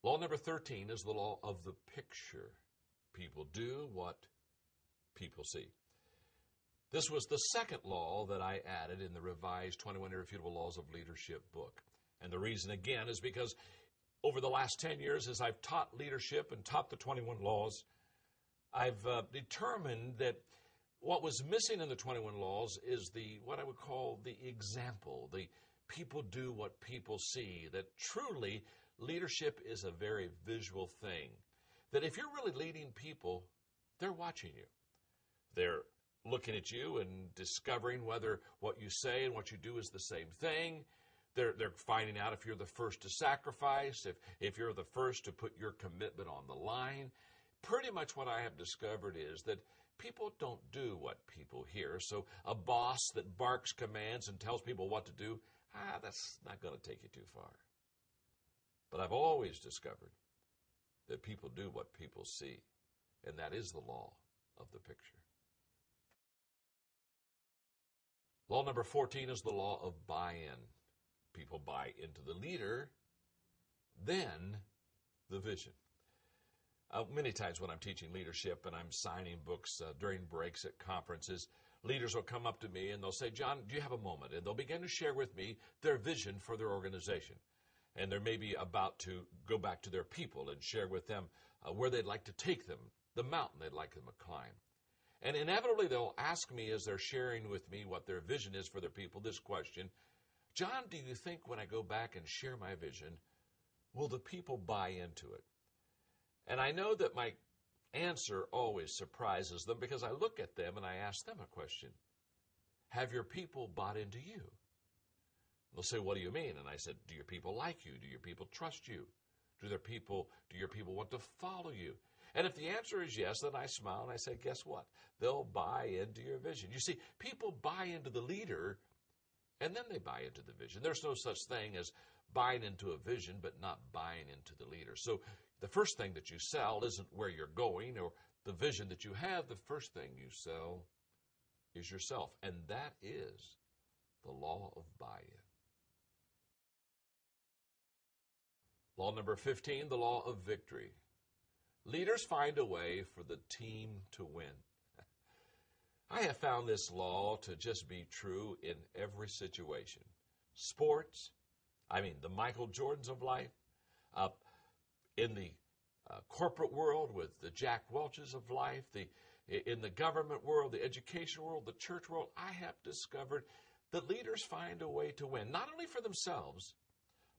Law number 13 is the law of the picture. People do what people see. This was the second law that I added in the revised 21 Irrefutable Laws of Leadership book. And the reason, again, is because over the last 10 years, as I've taught leadership and taught the 21 laws, I've determined that what was missing in the 21 laws is what I would call the example, the people do what people see, that truly leadership is a very visual thing. That if you're really leading people, they're watching you. They're looking at you and discovering whether what you say and what you do is the same thing. They're finding out if you're the first to sacrifice, if you're the first to put your commitment on the line. Pretty much what I have discovered is that people don't do what people hear. So a boss that barks commands and tells people what to do, that's not going to take you too far. But I've always discovered that people do what people see, and that is the law of the picture. Law number 14 is the law of buy-in. People buy into the leader, then the vision. Many times when I'm teaching leadership and I'm signing books during breaks at conferences, leaders will come up to me and they'll say, "John, do you have a moment?" And they'll begin to share with me their vision for their organization. And they're maybe about to go back to their people and share with them where they'd like to take them, the mountain they'd like them to climb. And inevitably they'll ask me as they're sharing with me what their vision is for their people this question: "John, do you think when I go back and share my vision, will the people buy into it?" And I know that my answer always surprises them because I look at them and I ask them a question. Have your people bought into you? They'll say, "What do you mean?" And I said, "Do your people like you? Do your people trust you? Do your people want to follow you?" And if the answer is yes, then I smile and I say, guess what? They'll buy into your vision. You see, people buy into the leader and then they buy into the vision. There's no such thing as buying into a vision but not buying into the leader. So the first thing that you sell isn't where you're going or the vision that you have. The first thing you sell is yourself. And that is the law of buy-in. Law number 15, the law of victory. Leaders find a way for the team to win. I have found this law to just be true in every situation. Sports, the Michael Jordans of life, in the corporate world with the Jack Welches of life, in the government world, the education world, the church world, I have discovered that leaders find a way to win, not only for themselves,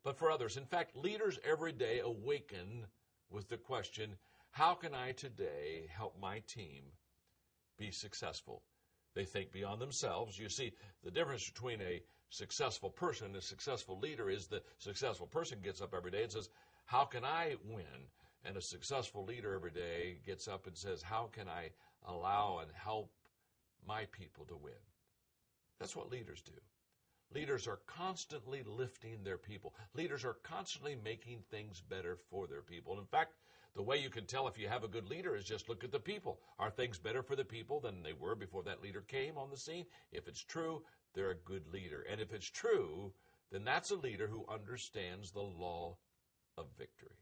but for others. In fact, leaders every day awaken with the question, how can I today help my team be successful? They think beyond themselves. You see, the difference between a successful person and a successful leader is the successful person gets up every day and says, how can I win? And a successful leader every day gets up and says, how can I allow and help my people to win? That's what leaders do. Leaders are constantly lifting their people. Leaders are constantly making things better for their people. And in fact, the way you can tell if you have a good leader is just look at the people. Are things better for the people than they were before that leader came on the scene? If it's true, they're a good leader. And if it's true, then that's a leader who understands the law of victory.